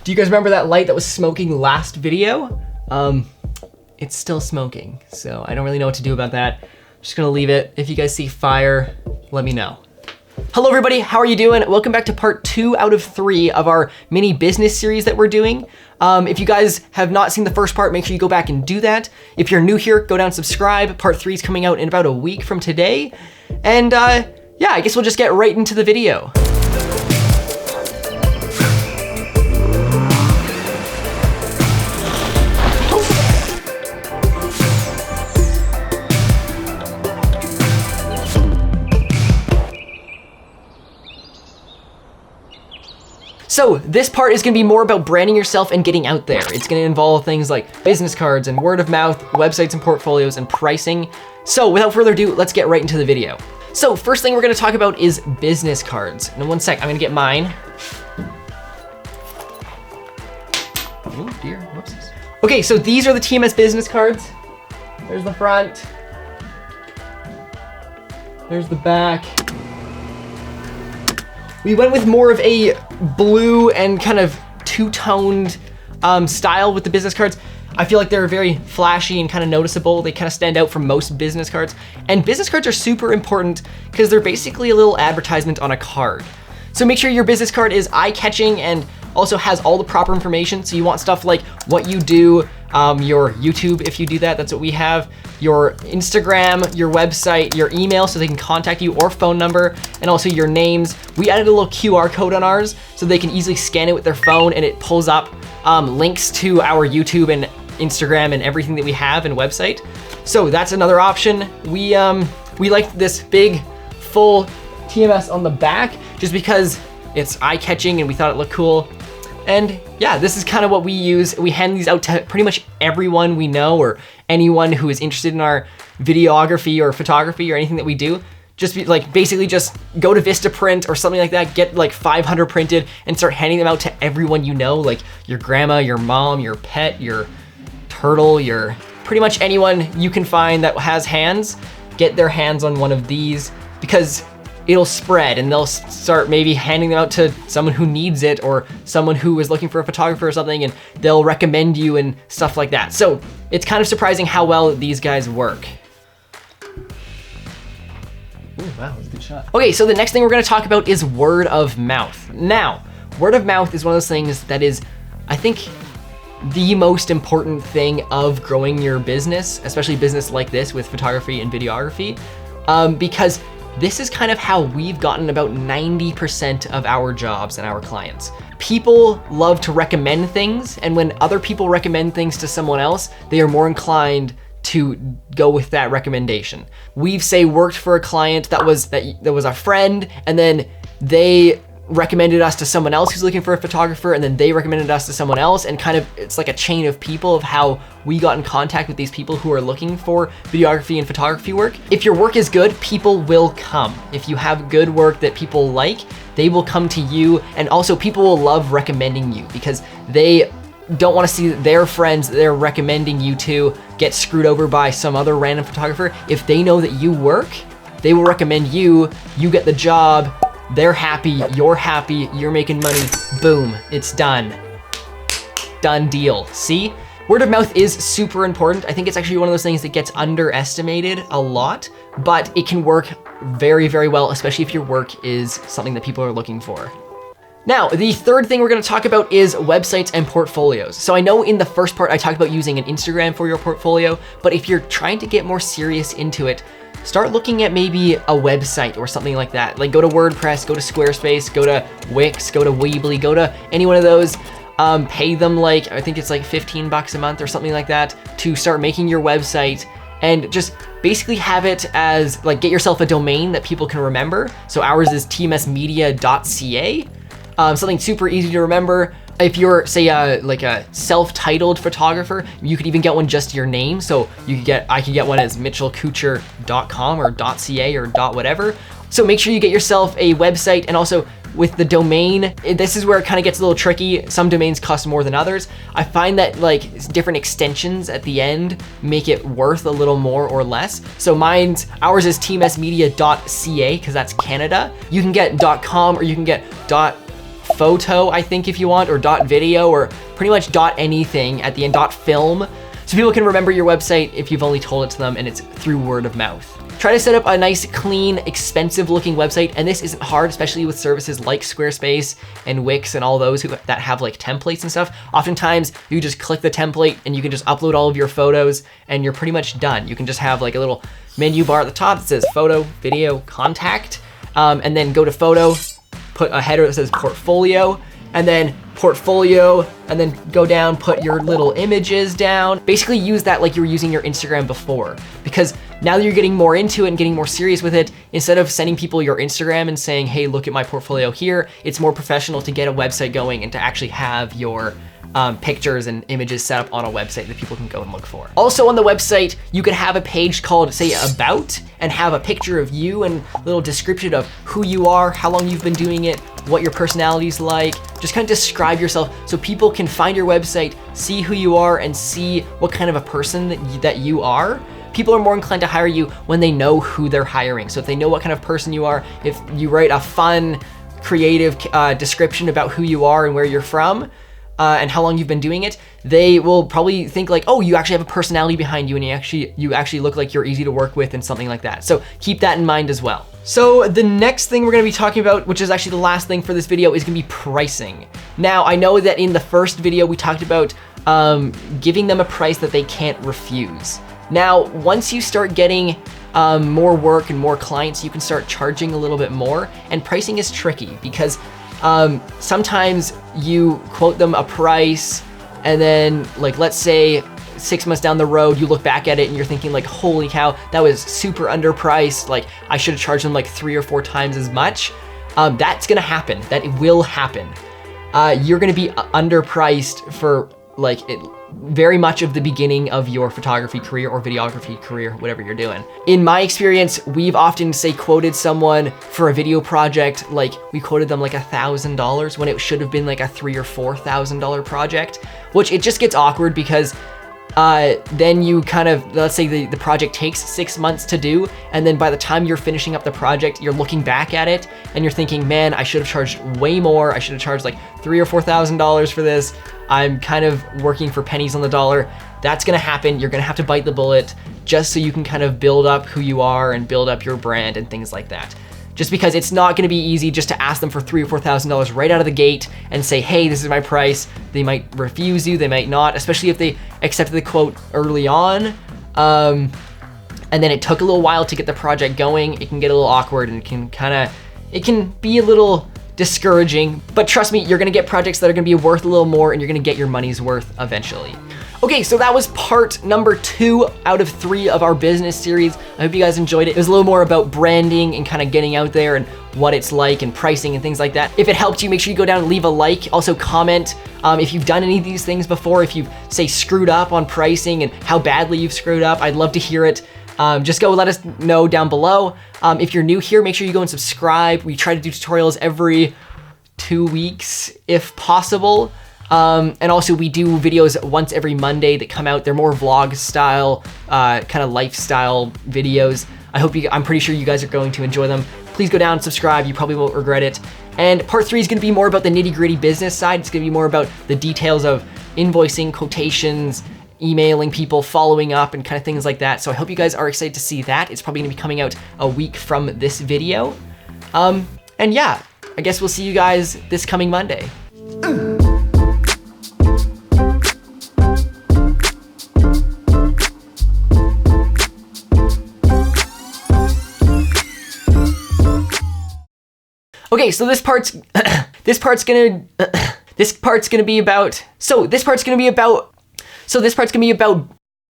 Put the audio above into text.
Do you guys remember that light that was smoking last video? It's still smoking, so I don't really know what to do about that. I'm just gonna leave it. If you guys see fire, let me know. Hello everybody, how are you doing? Welcome back to part 2 out of 3 of our mini business series that we're doing. If you guys have not seen the first part, make sure you go back and do that. If you're new here, go down and subscribe. Part 3 is coming out in about a week from today. And yeah, I guess we'll just get right into the video. So this part is gonna be more about branding yourself and getting out there. It's gonna involve things like business cards and word of mouth, websites and portfolios and pricing. So without further ado, let's get right into the video. So first thing we're gonna talk about is business cards. And in one sec, I'm gonna get mine. Oh dear, whoopsies. Okay, so these are the TMS business cards. There's the front. There's the back. We went with more of a blue and kind of two-toned style with the business cards. I feel like they're very flashy and kind of noticeable. They kind of stand out from most business cards. And business cards are super important because they're basically a little advertisement on a card. So make sure your business card is eye-catching and also has all the proper information. So you want stuff like what you do, your YouTube, if you do that, that's what we have, your Instagram, your website, your email, so they can contact you, or phone number, and also your names. We added a little QR code on ours so they can easily scan it with their phone and it pulls up links to our YouTube and Instagram and everything that we have and website. So that's another option. We like this big, full TMS on the back just because it's eye-catching and we thought it looked cool. And yeah, this is kind of what we use. We hand these out to pretty much everyone we know or anyone who is interested in our videography or photography or anything that we do. Just be like, basically just go to Vistaprint or something like that, get like 500 printed and start handing them out to everyone you know, like your grandma, your mom, your pet, your turtle, your pretty much anyone you can find that has hands, get their hands on one of these because it'll spread and they'll start maybe handing them out to someone who needs it or someone who is looking for a photographer or something, and they'll recommend you and stuff like that. So it's kind of surprising how well these guys work. Ooh, wow, that's a good shot. Okay, so the next thing we're gonna talk about is word of mouth. Now, word of mouth is one of those things that is, I think, the most important thing of growing your business, especially business like this with photography and videography, because this is kind of how we've gotten about 90% of our jobs and our clients. People love to recommend things, and when other people recommend things to someone else, they are more inclined to go with that recommendation. We've worked for a client that was a friend, and then they recommended us to someone else who's looking for a photographer, and then they recommended us to someone else, and kind of it's like a chain of people of how we got in contact with these people who are looking for videography and photography work. If your work is good, people will come. If you have good work that people like, they will come to you, and also people will love recommending you because they don't want to see their friends that they're recommending you to get screwed over by some other random photographer. If they know that you work, they will recommend you, you get the job, they're happy, you're making money, boom, it's done. Done deal, see? Word of mouth is super important. I think it's actually one of those things that gets underestimated a lot, but it can work very, very well, especially if your work is something that people are looking for. Now, the third thing we're gonna talk about is websites and portfolios. So I know in the first part I talked about using an Instagram for your portfolio, but if you're trying to get more serious into it, start looking at maybe a website or something like that. Like go to WordPress, go to Squarespace, go to Wix, go to Weebly, go to any one of those. Pay them like, I think it's like 15 bucks a month or something like that to start making your website, and just basically have it as like, get yourself a domain that people can remember. So ours is tmsmedia.ca. Something super easy to remember. If you're, say, like a self-titled photographer, you could even get one just your name. So I could get one as mitchellkucher.com or .ca or .whatever. So make sure you get yourself a website, and also with the domain, this is where it kind of gets a little tricky. Some domains cost more than others. I find that like different extensions at the end make it worth a little more or less. So ours is tmsmedia.ca because that's Canada. You can get .com or you can get .photo, I think, if you want, or .video, or pretty much .anything at the end, .film. So people can remember your website if you've only told it to them and it's through word of mouth. Try to set up a nice, clean, expensive looking website, and this isn't hard, especially with services like Squarespace and Wix and all those that have like templates and stuff. Oftentimes you just click the template and you can just upload all of your photos and you're pretty much done. You can just have like a little menu bar at the top that says photo, video, contact, and then go to photo, put a header that says portfolio, and then portfolio, and then go down, put your little images down. Basically use that like you were using your Instagram before, because now that you're getting more into it and getting more serious with it, instead of sending people your Instagram and saying, hey, look at my portfolio here, it's more professional to get a website going and to actually have your pictures and images set up on a website that people can go and look for. Also on the website, you could have a page called, say, About, and have a picture of you and a little description of who you are, how long you've been doing it, what your personality's like. Just kind of describe yourself so people can find your website, see who you are, and see what kind of a person that you are. People are more inclined to hire you when they know who they're hiring. So if they know what kind of person you are, if you write a fun, creative description about who you are and where you're from, and how long you've been doing it, they will probably think like, oh, you actually have a personality behind you, and you actually look like you're easy to work with and something like that. So keep that in mind as well. So the next thing we're gonna be talking about, which is actually the last thing for this video, is gonna be pricing. Now, I know that in the first video we talked about giving them a price that they can't refuse. Now, once you start getting more work and more clients, you can start charging a little bit more, and pricing is tricky because sometimes you quote them a price and then, like, let's say 6 months down the road, you look back at it and you're thinking like, holy cow, that was super underpriced. Like, I should have charged them like 3 or 4 times as much. That's gonna happen. That will happen. You're gonna be underpriced for like very much of the beginning of your photography career or videography career, whatever you're doing. In my experience, we've often, say, quoted someone for a video project, like we quoted them like $1,000 when it should have been like a $3,000 or $4,000 project, which it just gets awkward because then you kind of, let's say the project takes 6 months to do, and then by the time you're finishing up the project, you're looking back at it and you're thinking, man, I should have charged way more. I should have charged like $3,000 or $4,000 for this. I'm kind of working for pennies on the dollar. That's gonna happen. You're gonna have to bite the bullet just so you can kind of build up who you are and build up your brand and things like that. Just because it's not gonna be easy just to ask them for $3,000 or $4,000 right out of the gate and say, hey, this is my price. They might refuse you, they might not, especially if they accepted the quote early on. And then it took a little while to get the project going. It can get a little awkward and it can be a little discouraging, but trust me, you're gonna get projects that are gonna be worth a little more and you're gonna get your money's worth eventually. Okay, so that was part number 2 out of 3 of our business series. I hope you guys enjoyed it. It was a little more about branding and kind of getting out there and what it's like and pricing and things like that. If it helped you, make sure you go down and leave a like. Also comment if you've done any of these things before, if you've, say, screwed up on pricing and how badly you've screwed up. I'd love to hear it. Just go let us know down below. If you're new here, make sure you go and subscribe. We try to do tutorials every 2 weeks if possible. And also we do videos once every Monday that come out. They're more vlog style, kind of lifestyle videos. I'm pretty sure you guys are going to enjoy them. Please go down and subscribe. You probably won't regret it. And part 3 is gonna be more about the nitty-gritty business side. It's gonna be more about the details of invoicing, quotations, emailing people, following up, and kind of things like that. So I hope you guys are excited to see that. It's probably gonna be coming out a week from this video. And yeah, I guess we'll see you guys this coming Monday. Okay, so this part's gonna be about